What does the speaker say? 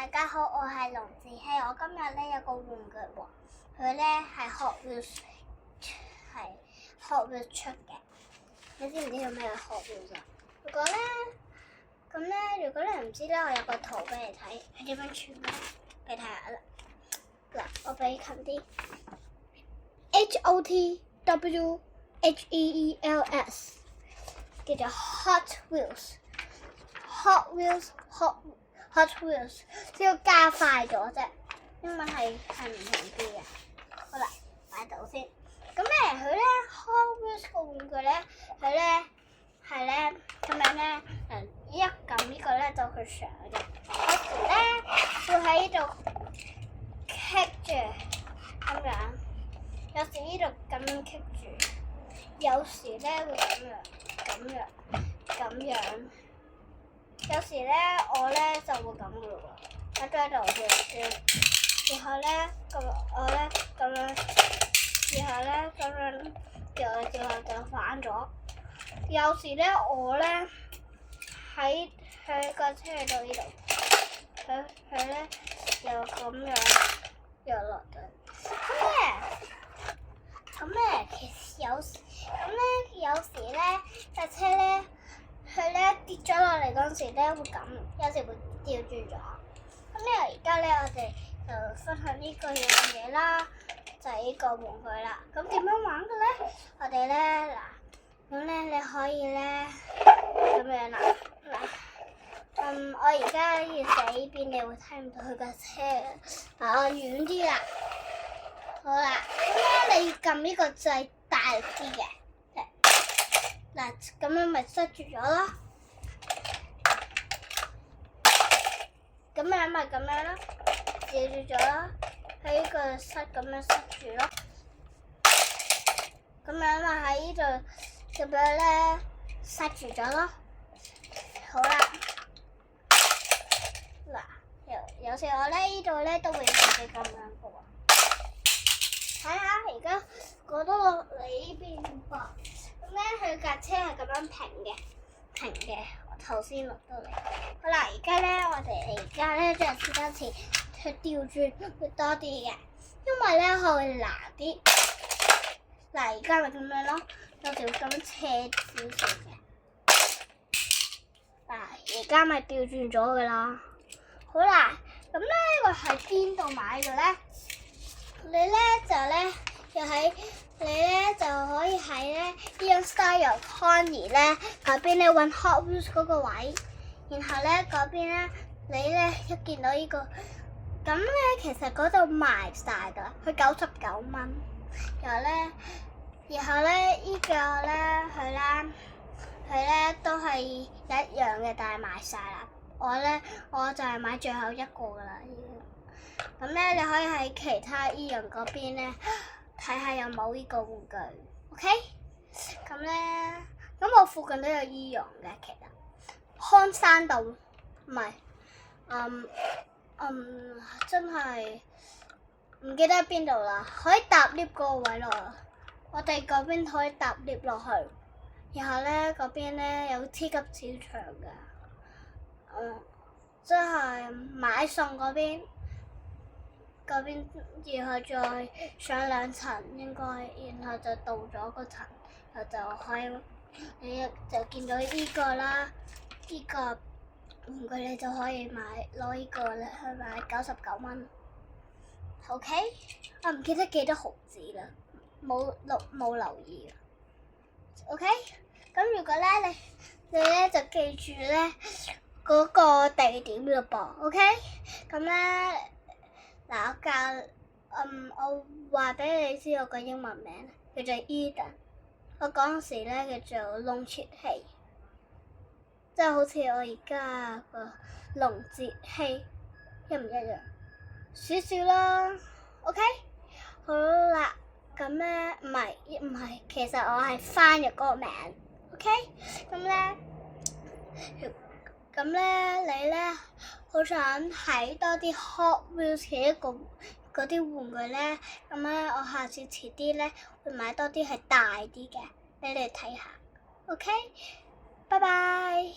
大家好，我係龍子希。我今日咧有個玩具喎，佢咧係 Hot Wheels 出嘅。你知唔知佢咩係 Hot Wheels 啊？如果你唔知咧，我有個圖俾你睇，係點樣串嘅？你睇下啦。嗱，我俾近啲。HOTWHEELS 叫做 Hot Wheels。Hot Wheels 只要加快咗啫，英文係唔同啲嘅。好啦，擺度先。咁咧佢咧 Hot Wheels 個玩具咧，佢咧係咧咁樣咧，一撳呢個咧就佢上嘅。有時咧會喺呢度棘住咁樣，有時呢度咁樣棘住，有時咧會咁樣。有時咧，我咧就會咁嘅喎，喺度跳，然後咧咁樣，然後咧咁樣跳就反咗。有時咧，我咧喺個車度呢度，佢咧又咁樣又落嚟。咁咧，其實有時咧架車咧。佢咧跌咗落嚟嗰陣時咧會咁，有時會掉轉咗。咁咧而家咧我哋就分享呢個樣嘢啦，就係呢個玩具啦。咁點樣玩嘅咧？我哋咧嗱，咁咧你可以咧咁樣啦。嗱，我而家要寫呢邊，你會睇唔到佢架車。嗱，我遠啲啦。好啦，咁咧你要撳呢個掣大啲嘅。嗱，咁樣咪塞住咗咯，咁樣咪咁樣咯，吊住咗咯，喺呢個塞咁樣塞住咯，咁樣咪喺呢度咁樣咧塞住咗咯。好啦，嗱，有時我咧呢度咧都會自己咁樣嘅喎，睇下而家過到落嚟呢邊噃。咁咧，佢架車係咁樣平嘅。我頭先落到嚟。好啦，而家咧，我哋而家咧就試多次，去調轉會多啲嘅，因為咧佢會難啲。嗱，而家咪咁樣咯，有時會咁樣斜少少嘅。嗱，而家咪調轉咗噶啦。好啦，咁咧呢個喺邊度買嘅咧？你咧就可以喺咧呢張 Style Connie 咧嗰邊咧揾 Hot Wheels 嗰個位，然後咧嗰邊咧你咧一見到呢個，咁咧其實嗰度賣晒噶，佢99蚊。然後咧呢個咧佢咧都係一樣嘅，但係賣晒啦。我就係買最後一個噶啦。咁咧你可以喺其他依樣嗰邊咧睇下有冇呢個玩具 ，OK？ 咁咧，咁我附近都有依樣嘅，其實康山道唔係，真係唔記得喺邊度啦。可以搭 lift 嗰個位咯，我哋嗰邊可以搭 lift 落去，然後咧嗰邊咧有超級市場嘅，即係買餸嗰邊，然後再上2層應該，然後就到咗嗰層，然後就可以，你就見到呢個啦，呢個玩具你就可以攞呢個咧去買99蚊。OK， 我唔記得幾多毫子啦，冇留意。OK， 咁如果咧你咧就記住咧嗰個地點嘞噃。OK， 咁咧。嗱，我話俾你知我個英文名叫做 Eden， 我嗰陣時咧叫做龍切希，即係好似我而家個龍節希一唔一樣？少少啦 ，OK， 好啦，咁咧唔係，其實我係翻譯嗰個名 ，OK， 咁咧你咧好想睇多啲 Hot Wheels 嘅嗰啲玩具咧，咁咧我下次遲啲咧會買多啲係大啲嘅俾你睇下 ，OK， 拜拜。